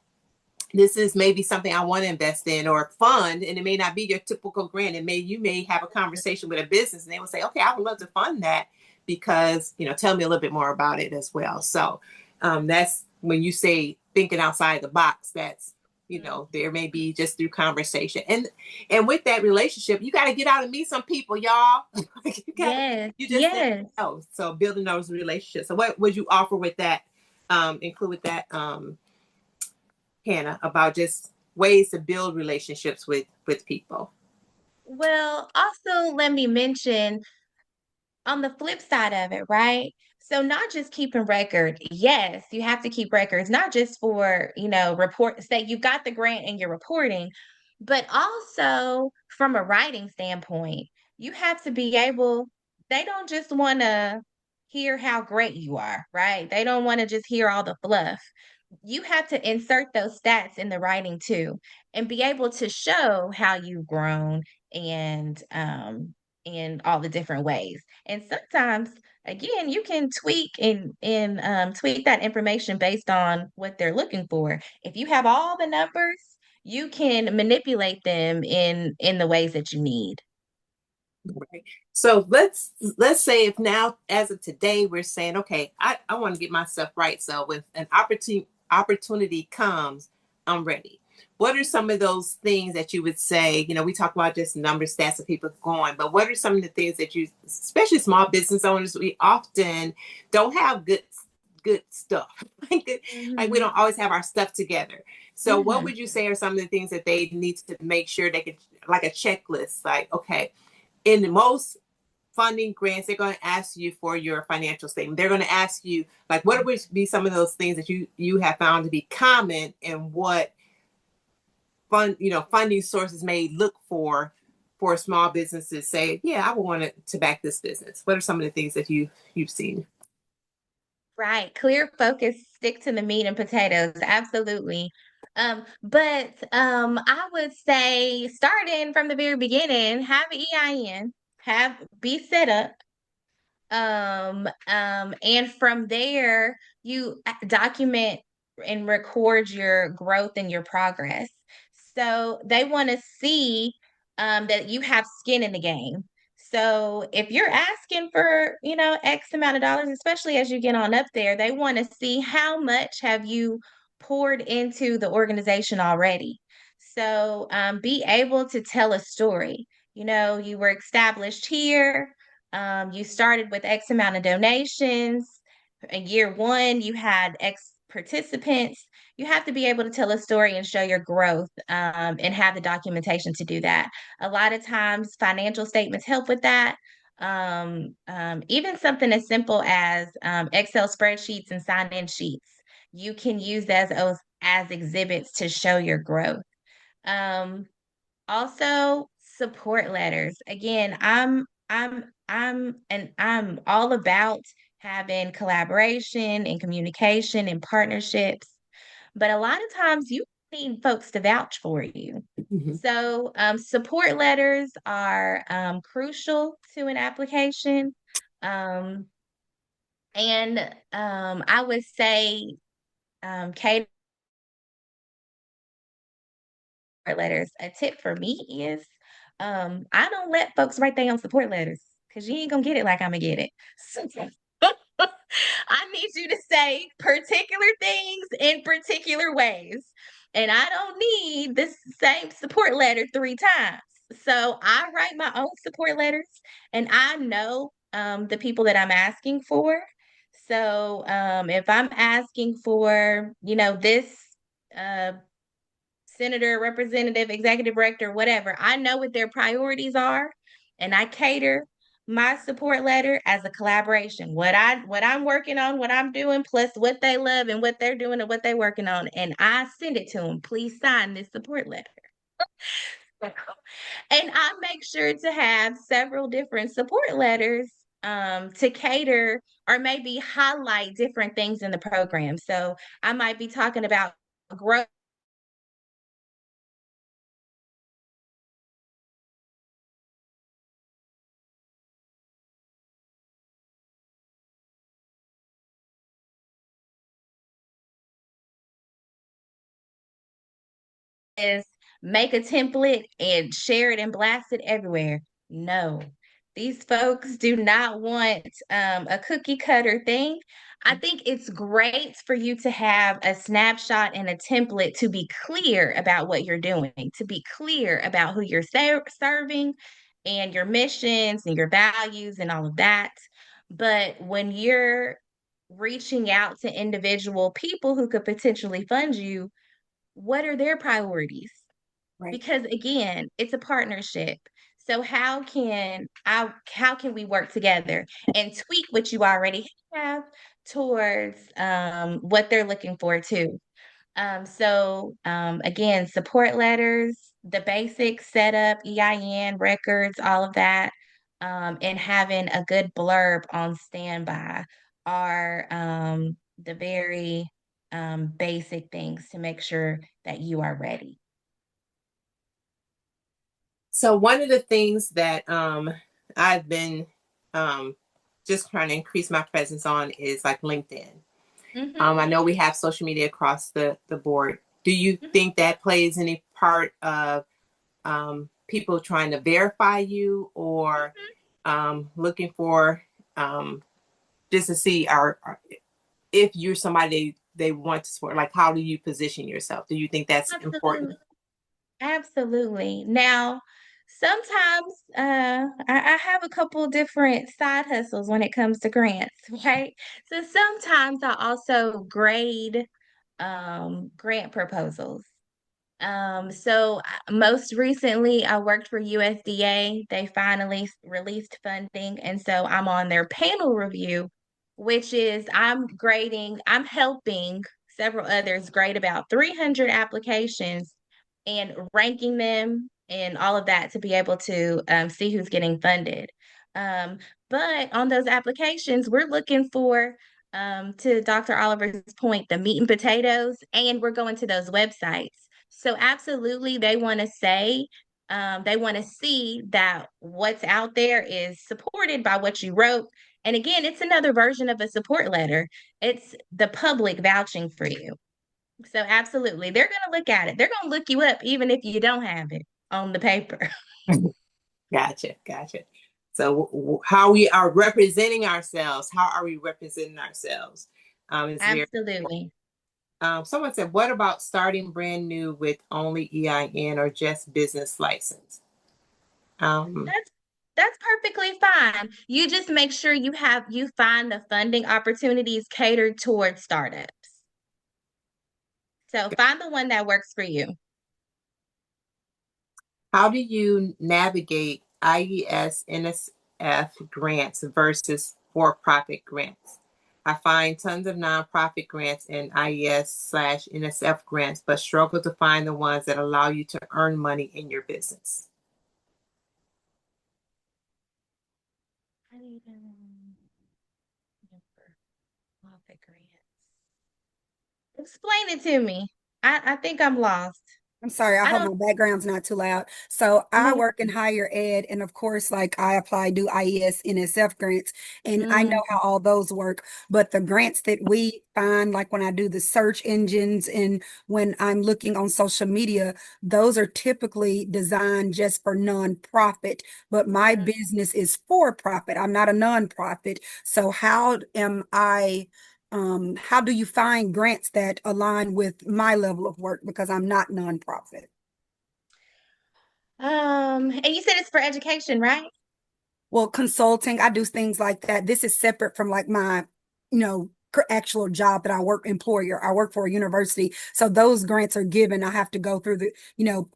[SPEAKER 1] this is maybe something I want to invest in or fund, and it may not be your typical grant. You may have a conversation with a business, and they will say, "Okay, I would love to fund that because tell me a little bit more about it as well." So that's when you say thinking outside the box. That's there may be just through conversation, and with that relationship, you got to get out and meet some people, y'all.
[SPEAKER 2] Yes,
[SPEAKER 1] You just never
[SPEAKER 2] yes.
[SPEAKER 1] know. So building those relationships. So what would you offer with that? Include with that. Hannah, about just ways to build relationships with people.
[SPEAKER 2] Well, also let me mention on the flip side of it, right? So not just keeping record. Yes, you have to keep records, not just for, report say you got the grant and you're reporting, but also from a writing standpoint, you have to be able, they don't just want to hear how great you are, right? They don't want to just hear all the fluff. You have to insert those stats in the writing too, and be able to show how you've grown, and in all the different ways. And sometimes, again, you can tweak and tweak that information based on what they're looking for. If you have all the numbers, you can manipulate them in the ways that you need.
[SPEAKER 1] Right. So let's say, if now, as of today, we're saying, okay, I want to get myself right. So when an opportunity comes, I'm ready. What are some of those things that you would say? We talk about just number stats of people going, but what are some of the things that you, especially small business owners, we often don't have good stuff. Like we
[SPEAKER 2] Mhm.
[SPEAKER 1] don't always have our stuff together. So what
[SPEAKER 2] Mhm.
[SPEAKER 1] would you say are some of the things that they need to make sure they can, like a checklist, like, okay, in most funding grants, they're going to ask you for your financial statement. They're going to ask you, like, what would be some of those things that you have found to be common, and what funding sources may look for small businesses say, yeah, I would want to back this business. What are some of the things that you've seen?
[SPEAKER 2] Right. Clear focus, stick to the meat and potatoes. Absolutely. But I would say starting from the very beginning, have an EIN, be set up. And from there, you document and record your growth and your progress. So they want to see that you have skin in the game. So if you're asking for, X amount of dollars, especially as you get on up there, they want to see how much have you poured into the organization already. So be able to tell a story. You were established here, you started with X amount of donations. In year one, you had X participants. You have to be able to tell a story and show your growth, and have the documentation to do that. A lot of times, financial statements help with that. Even something as simple as Excel spreadsheets and sign-in sheets, you can use as exhibits to show your growth. Um, Also, support letters. Again, I'm all about having collaboration and communication and partnerships, but a lot of times you need folks to vouch for you.
[SPEAKER 1] Mm-hmm.
[SPEAKER 2] So, support letters are crucial to an application. Um, and I would say, Kate, letters. A tip for me is I don't let folks write their own support letters because you ain't gonna get it like I'm gonna get it. So I need you to say particular things in particular ways. And I don't need the same support letter 3 times. So I write my own support letters, and I know the people that I'm asking for. So if I'm asking for, this uh, senator, representative, executive director, whatever. I know what their priorities are, and I cater my support letter as a collaboration. What I'm working on, what I'm doing, plus what they love and what they're doing and what they're working on, and I send it to them. Please sign this support letter. And I make sure to have several different support letters to cater or maybe highlight different things in the program. So I might be talking about growth is make a template and share it and blast it everywhere. No, these folks do not want a cookie cutter thing. I think it's great for you to have a snapshot and a template to be clear about what you're doing, to be clear about who you're serving and your missions and your values and all of that. But when you're reaching out to individual people who could potentially fund you, what are their priorities?
[SPEAKER 1] Right.
[SPEAKER 2] Because again, it's a partnership. So how can we work together and tweak what you already have towards what they're looking for too? So again, support letters, the basic setup, EIN, records, all of that, and having a good blurb on standby are the very basic things to make sure that you are ready.
[SPEAKER 1] So one of the things that I've been just trying to increase my presence on is like LinkedIn.
[SPEAKER 2] Mm-hmm.
[SPEAKER 1] I know we have social media across the board. Do you
[SPEAKER 2] Mm-hmm.
[SPEAKER 1] think that plays any part of people trying to verify you, or looking for um, just to see if you're somebody they want to support? Like, how do you position yourself? Do you think that's important?
[SPEAKER 2] Absolutely. Absolutely. Now, sometimes I have a couple different side hustles when it comes to grants, right? So sometimes I also grade grant proposals. Most recently, I worked for USDA. They finally released funding, and so I'm on their panel review, which is I'm helping several others grade about 300 applications and ranking them and all of that to be able to see who's getting funded. Um, but on those applications, we're looking for, to Dr. Oliver's point, the meat and potatoes, and we're going to those websites. So absolutely, they want to see that what's out there is supported by what you wrote. And again, it's another version of a support letter. It's the public vouching for you. So absolutely, they're going to look at it. They're going to look you up even if you don't have it on the paper.
[SPEAKER 1] Gotcha, gotcha. So how we are representing ourselves, how are we representing ourselves? Is very
[SPEAKER 2] Absolutely.
[SPEAKER 1] someone said, what about starting brand new with only EIN or just business license? Um,
[SPEAKER 2] That's that's perfectly fine. You just make sure you find the funding opportunities catered towards startups. So find the one that works for you.
[SPEAKER 1] how do you navigate IES NSF grants versus for-profit grants? I find tons of nonprofit grants and IES/NSF grants, but struggle to find the ones that allow you to earn money in your business.
[SPEAKER 2] I need profit grants. Explain it to me. I think I'm lost.
[SPEAKER 3] I'm sorry, I
[SPEAKER 2] I
[SPEAKER 3] hope
[SPEAKER 2] don't.
[SPEAKER 3] my background's not too loud. So I
[SPEAKER 2] No.
[SPEAKER 3] work in higher ed, and of course, like I apply, do IES, NSF grants, and I know how
[SPEAKER 2] Mm,
[SPEAKER 3] all those work. But the grants that we find, like when I do the search engines and when I'm looking on social media, those are typically designed just for nonprofit. But my
[SPEAKER 2] mm.
[SPEAKER 3] business is for profit. I'm not a nonprofit. So how do you find grants that align with my level of work because I'm not nonprofit?
[SPEAKER 2] And you said it's for education, right?
[SPEAKER 3] Well, consulting, I do things like that. This is separate from like my, actual job that I work employer. I work for a university. So those grants are given. I have to go through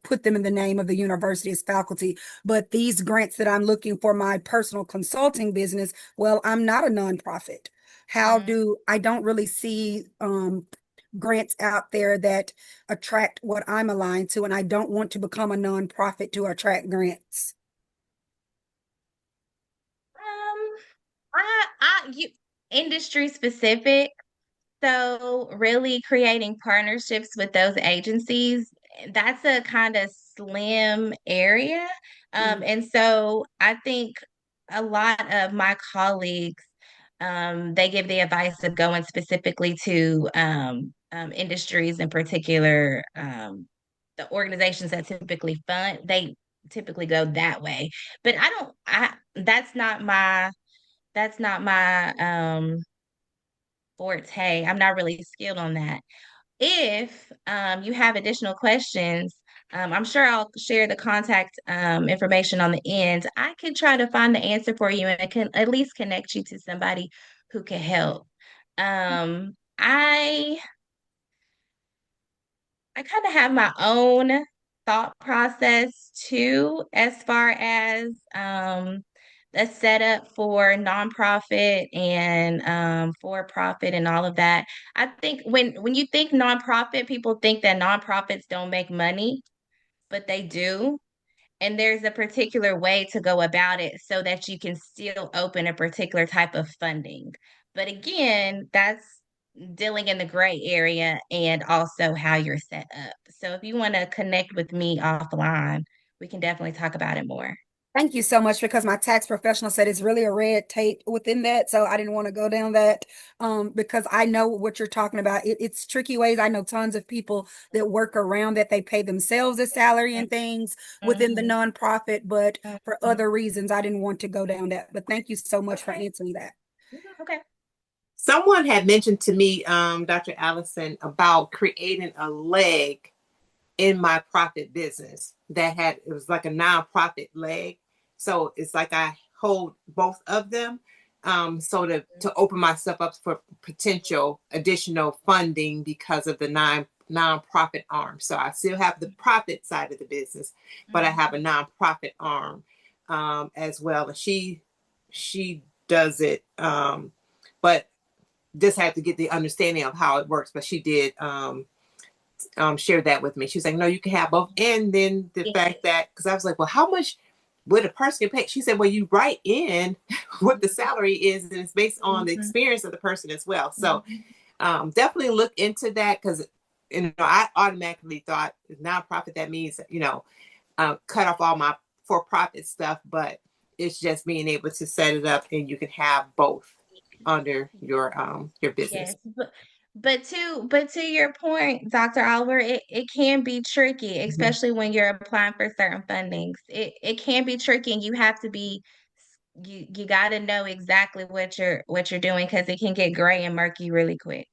[SPEAKER 3] put them in the name of the university as faculty. But these grants that I'm looking for my personal consulting business, well, I'm not a nonprofit.
[SPEAKER 2] Mm.
[SPEAKER 3] I don't really see grants out there that attract what I'm aligned to, and I don't want to become a nonprofit to attract grants.
[SPEAKER 2] Um, you industry specific. So really creating partnerships with those agencies, that's a kind of slim area. And so I think a lot of my colleagues, they give the advice of going specifically to industries in particular, the organizations that typically fund, they typically go that way. But that's not my forte. I'm not really skilled on that. If you have additional questions, I'm sure I'll share the contact information on the end. I can try to find the answer for you and I can at least connect you to somebody who can help. Um, I I kind of have my own thought process too, as far as the setup for nonprofit and for profit and all of that. I think when you think nonprofit, people think that nonprofits don't make money, but they do. And there's a particular way to go about it so that you can still open a particular type of funding. But again, that's dealing in the gray area and also how you're set up. So if you want to connect with me offline, we can definitely talk about it more.
[SPEAKER 3] Thank you so much because my tax professional said it's really a red tape within that. So I didn't want to go down that because I know what you're talking about. It's tricky ways. I know tons of people that work around that. They pay themselves a salary and things within the
[SPEAKER 2] Mhm,
[SPEAKER 3] nonprofit, but for
[SPEAKER 2] mhm.
[SPEAKER 3] other reasons, I didn't want to go down that. But thank you so much for
[SPEAKER 2] Okay.
[SPEAKER 3] answering that.
[SPEAKER 2] Okay.
[SPEAKER 1] Someone had mentioned to me, Dr. Allison, about creating a leg in my profit business it was like a nonprofit leg. So it's like I hold both of them. So to open myself up for potential additional funding because of the nonprofit arm. So I still have the profit side of the business, but I have a nonprofit arm as well. And she does it, but just have to get the understanding of how it works. But she did share that with me. She was like, no, you can have both. And then the fact that, because I was like, well, how much would a person get paid? She said, well, you write in what the salary is, and it's based on the experience of the person as well. So definitely look into that, because I automatically thought nonprofit, that means cut off all my for-profit stuff, but it's just being able to set it up and you can have both under your business.
[SPEAKER 2] Yes, but to your point, Dr. Oliver, it can be tricky, especially when you're applying for certain fundings. It can be tricky, and you have to be you got to know exactly what you're doing, because it can get gray and murky really quick.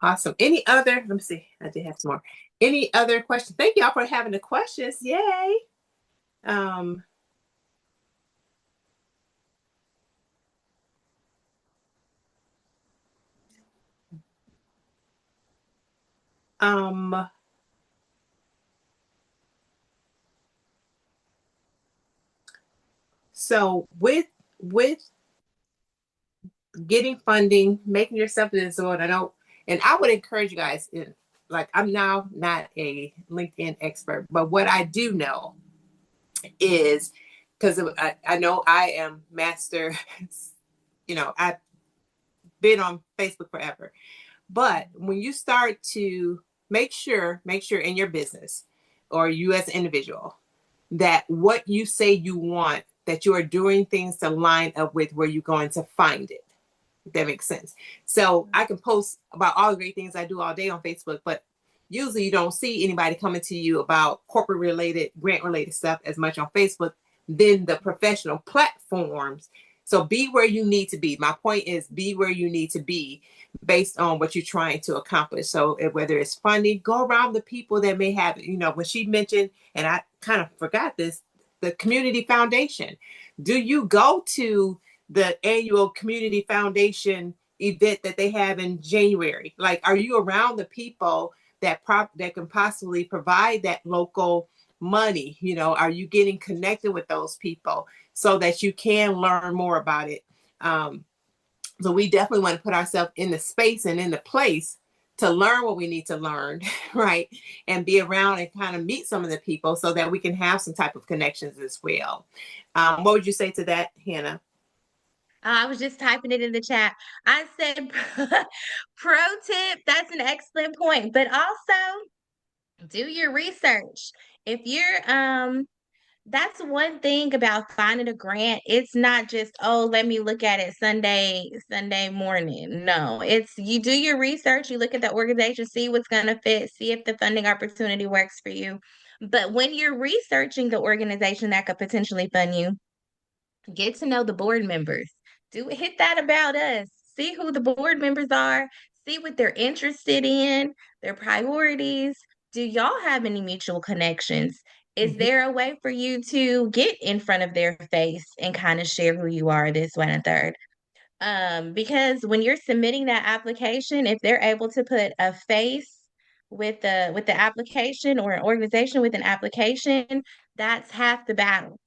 [SPEAKER 1] Awesome. Any other? Let me see. I did have some more. Any other questions? Thank y'all for having the questions. Yay. Um, so with getting funding, making yourself an Desoto, I would encourage you guys, like, I'm now not a LinkedIn expert, but what I do know is, because I know I am master, I've been on Facebook forever. But when you start to make sure in your business or you as an individual, that what you say you want, that you are doing things to line up with where you're going to find it. If that makes sense. So I can post about all the great things I do all day on Facebook, but usually you don't see anybody coming to you about corporate related, grant related stuff as much on Facebook than the professional platforms. So be where you need to be. My point is, be where you need to be based on what you're trying to accomplish. So whether it's funding, go around the people that may have, when she mentioned, and I kind of forgot this, the community foundation. Do you go to the annual community foundation event that they have in January? Like, are you around the people that can possibly provide that local money? Are you getting connected with those people so that you can learn more about it? So we definitely want to put ourselves in the space and in the place to learn what we need to learn, right? And be around and kind of meet some of the people so that we can have some type of connections as well. What would you say to that, Hannah?
[SPEAKER 2] I was just typing it in the chat. I said, pro tip, that's an excellent point. But also do your research. If you're that's one thing about finding a grant. It's not just, oh, let me look at it Sunday morning. No, it's you do your research, you look at the organization, see what's gonna fit, see if the funding opportunity works for you. But when you're researching the organization that could potentially fund you, get to know the board members. Do hit that about us. See who the board members are. See what they're interested in, their priorities. Do y'all have any mutual connections? Is there a way for you to get in front of their face and kind of share who you are, this, one, and third? Because when you're submitting that application, if they're able to put a face with the application, or an organization with an application, that's half the battle.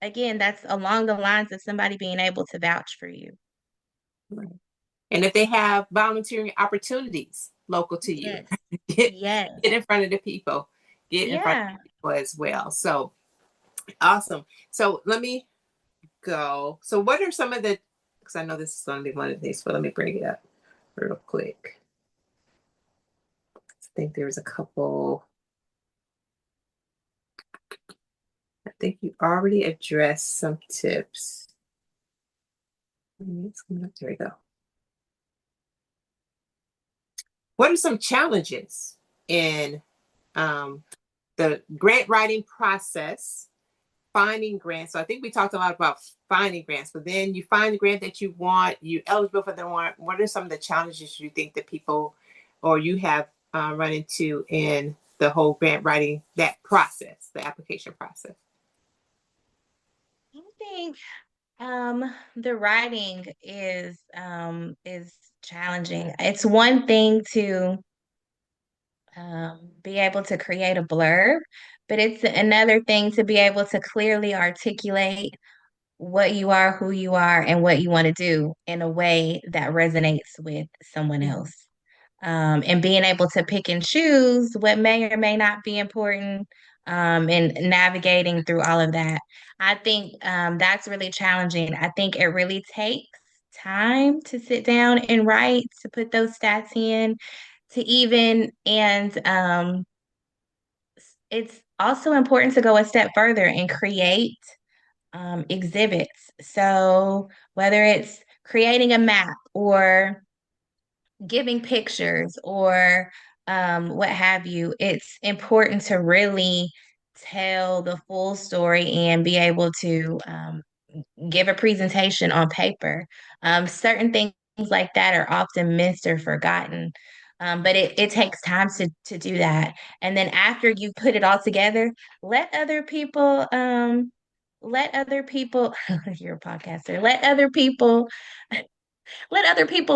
[SPEAKER 2] Again, that's along the lines of somebody being able to vouch for you.
[SPEAKER 1] Right. And if they have volunteering opportunities local to you,
[SPEAKER 2] Yes.
[SPEAKER 1] get in front of the people, get in front of the people as well. So awesome. So let me go. So what are some of the, because I know this is going to be one of these, but let me bring it up real quick. I think there's a couple. I think you already addressed some tips. There we go. What are some challenges in the grant writing process, finding grants? So I think we talked a lot about finding grants, but then you find the grant that you want, you're eligible for the one. What are some of the challenges you think that people or you have run into in the whole grant writing, that process, the application process?
[SPEAKER 2] I think the writing is challenging. It's one thing to be able to create a blurb, but it's another thing to be able to clearly articulate what you are, who you are, and what you want to do in a way that resonates with someone else. And being able to pick and choose what may or may not be important, and navigating through all of that. I think that's really challenging. I think it really takes time to sit down and write, to put those stats in, and it's also important to go a step further and create exhibits. So whether it's creating a map or giving pictures or what have you, it's important to really tell the full story and be able to give a presentation on paper. Certain things like that are often missed or forgotten. But it takes time to do that. And then after you put it all together, let other people, you're a podcaster, let other people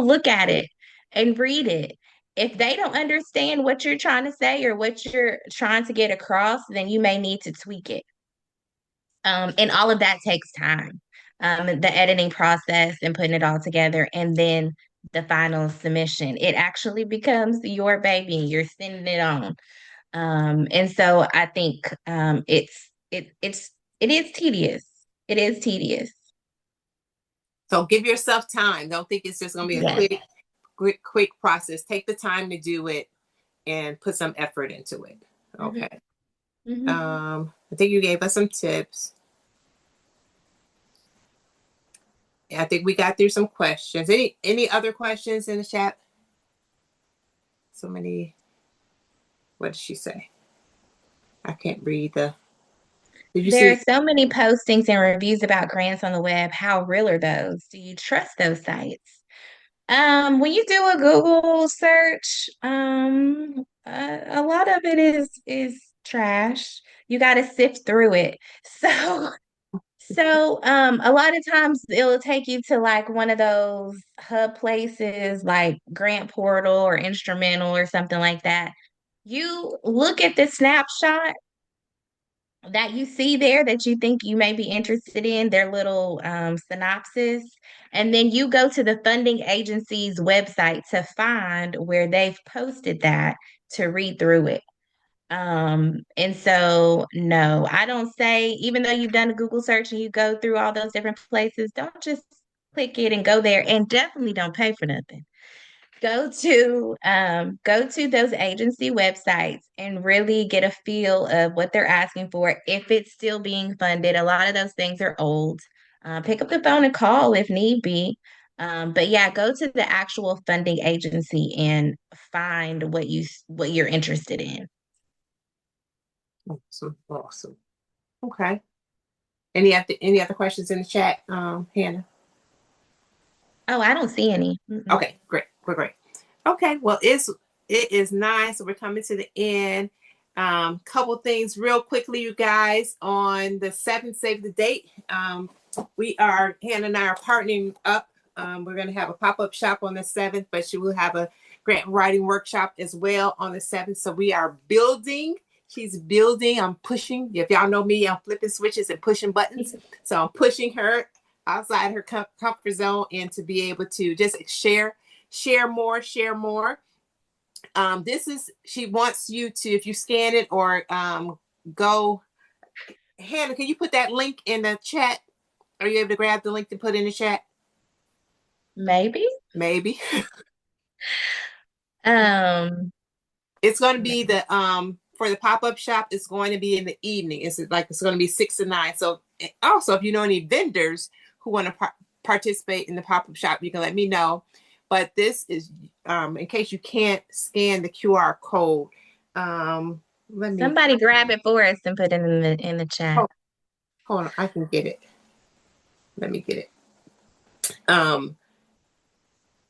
[SPEAKER 2] look at it and read it. If they don't understand what you're trying to say or what you're trying to get across, then you may need to tweak it. And all of that takes time. The editing process and putting it all together, and then the final submission. It actually becomes your baby. You're sending it on. And so I think it is tedious. It is tedious.
[SPEAKER 1] So give yourself time. Don't think it's just going to be a quick process. Take the time to do it and put some effort into it. Okay.
[SPEAKER 2] Mm-hmm.
[SPEAKER 1] I think you gave us some tips. I think we got through some questions. Any other questions in the chat? So many. What did she say? I can't read the.
[SPEAKER 2] There are so many postings and reviews about grants on the web. How real are those? Do you trust those sites? When you do a Google search, a lot of it is trash. You got to sift through it. So, a lot of times it'll take you to like one of those hub places like Grant Portal or Instrumental or something like that. You look at the snapshot that you see there that you think you may be interested in, their little synopsis, and then you go to the funding agency's website to find where they've posted that to read through it. And so, no, I don't say, even though you've done a Google search and you go through all those different places, don't just click it and go there, and definitely don't pay for nothing. Go to those agency websites and really get a feel of what they're asking for, if it's still being funded. A lot of those things are old. Pick up the phone and call if need be. But yeah, go to the actual funding agency and find what you're interested in.
[SPEAKER 1] Awesome. Okay. Any other questions in the chat, Hannah?
[SPEAKER 2] Oh, I don't see any.
[SPEAKER 1] Okay, great. Okay, well, it is nice. We're coming to the end. Couple things real quickly, you guys. On the 7th, save the date. Hannah and I are partnering up. We're going to have a pop-up shop on the 7th, but she will have a grant writing workshop as well on the 7th. So we are building. She's building. I'm pushing. If y'all know me, I'm flipping switches and pushing buttons. So I'm pushing her outside her comfort zone, and to be able to just share more. She wants you to, if you scan it or go. Hannah, can you put that link in the chat? Are you able to grab the link to put in the chat?
[SPEAKER 2] Maybe.
[SPEAKER 1] It's going to be the for the pop-up shop. It's going to be in the evening. It's going to be 6 to 9. So also, if you know any vendors who want to participate in the pop-up shop, you can let me know. But this is in case you can't scan the QR code.
[SPEAKER 2] Somebody grab it for us and put it in the chat.
[SPEAKER 1] Hold on, I can get it. Let me get it.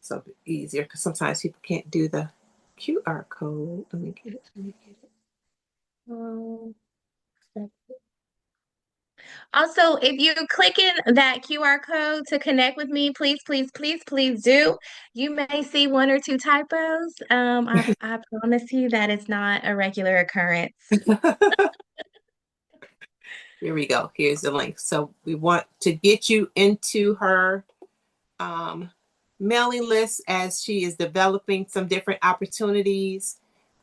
[SPEAKER 1] So easier, because sometimes people can't do the QR code. Let me get it.
[SPEAKER 2] Also, if you click in that QR code to connect with me, please, please, please, please do. You may see one or two typos. I promise you that it's not a regular occurrence.
[SPEAKER 1] Here we go. Here's the link. So we want to get you into her mailing list as she is developing some different opportunities.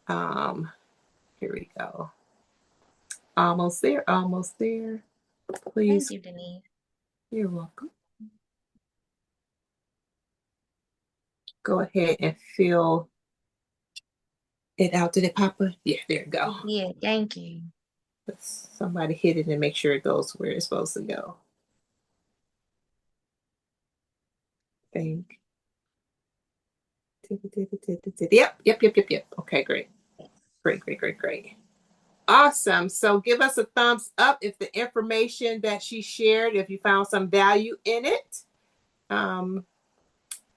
[SPEAKER 1] Here we go. Almost there, almost there. Please.
[SPEAKER 2] Thank you, Denise.
[SPEAKER 1] You're welcome. Go ahead and fill it out. Did it pop up? Yeah, there you go.
[SPEAKER 2] Yeah, thank you.
[SPEAKER 1] Somebody hit it and make sure it goes where it's supposed to go. Think. Yep. Okay, great. Great. Awesome. So give us a thumbs up if the information that she shared, if you found some value in it.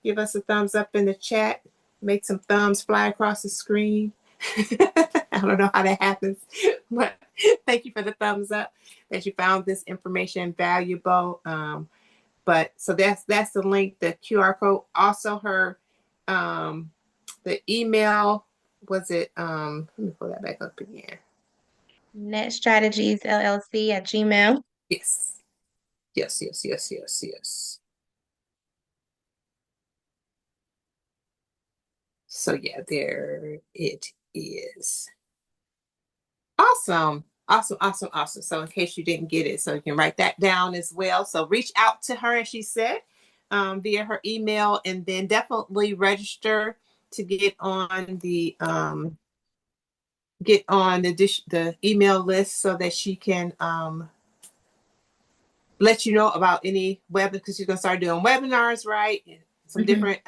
[SPEAKER 1] Give us a thumbs up in the chat. Make some thumbs fly across the screen. I don't know how that happens, but thank you for the thumbs up that you found this information valuable. But so that's the link, the QR code. Also her the email, was it let me pull that back up again.
[SPEAKER 2] netstrategiesllc at Gmail.
[SPEAKER 1] Yes. So yeah, there it is. Awesome. So in case you didn't get it, so you can write that down as well. So reach out to her, as she said, via her email, and then definitely register to get on the the email list so that she can let you know about any web, because she's gonna start doing webinars, right? Some different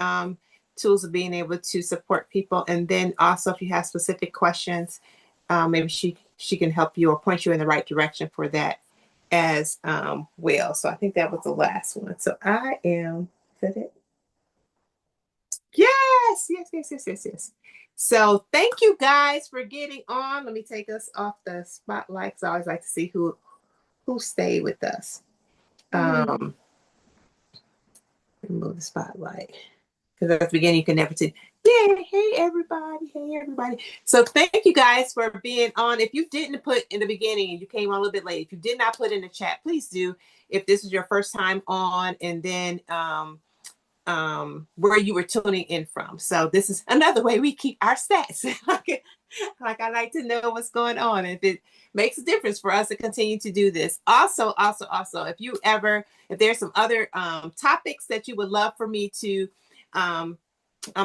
[SPEAKER 1] tools of being able to support people. And then also if you have specific questions, maybe she can help you or point you in the right direction for that as well. So I think that was the last one. So I am, is that it? Yes. So thank you guys for getting on. Let me take us off the spotlight, because I always like to see who stayed with us. Remove the spotlight, because at the beginning you can never see. Yeah, hey everybody. So thank you guys for being on. If you didn't put in the beginning and you came on a little bit late, if you did not put in the chat, please do. If this is your first time on, and then where you were tuning in from. So this is another way we keep our stats. Like I like to know what's going on, if it makes a difference for us to continue to do this. Also, if there's some other topics that you would love for me to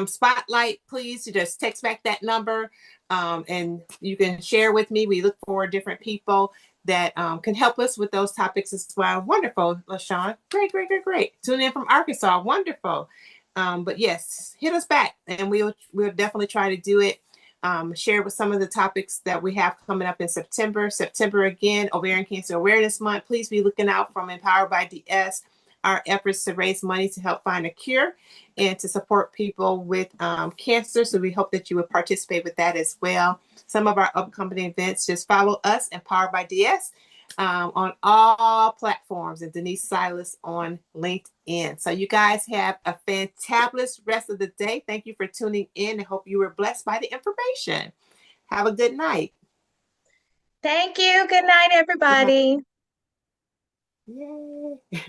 [SPEAKER 1] spotlight, please just text back that number, and you can share with me. We look for different people that can help us with those topics as well. Wonderful, LaShawn. Great. Tune in from Arkansas. Wonderful. But yes, hit us back, and we'll definitely try to do it. Share with some of the topics that we have coming up in September. September again, Ovarian Cancer Awareness Month. Please be looking out from Empowered by DS, our efforts to raise money to help find a cure and to support people with cancer. So we hope that you would participate with that as well. Some of our upcoming events, just follow us, Empowered by DS, on all platforms, and Denise Silas on LinkedIn. So you guys have a fantabulous rest of the day. Thank you for tuning in. I hope you were blessed by the information. Have a good night.
[SPEAKER 2] Thank you. Good night, everybody.
[SPEAKER 1] Yay.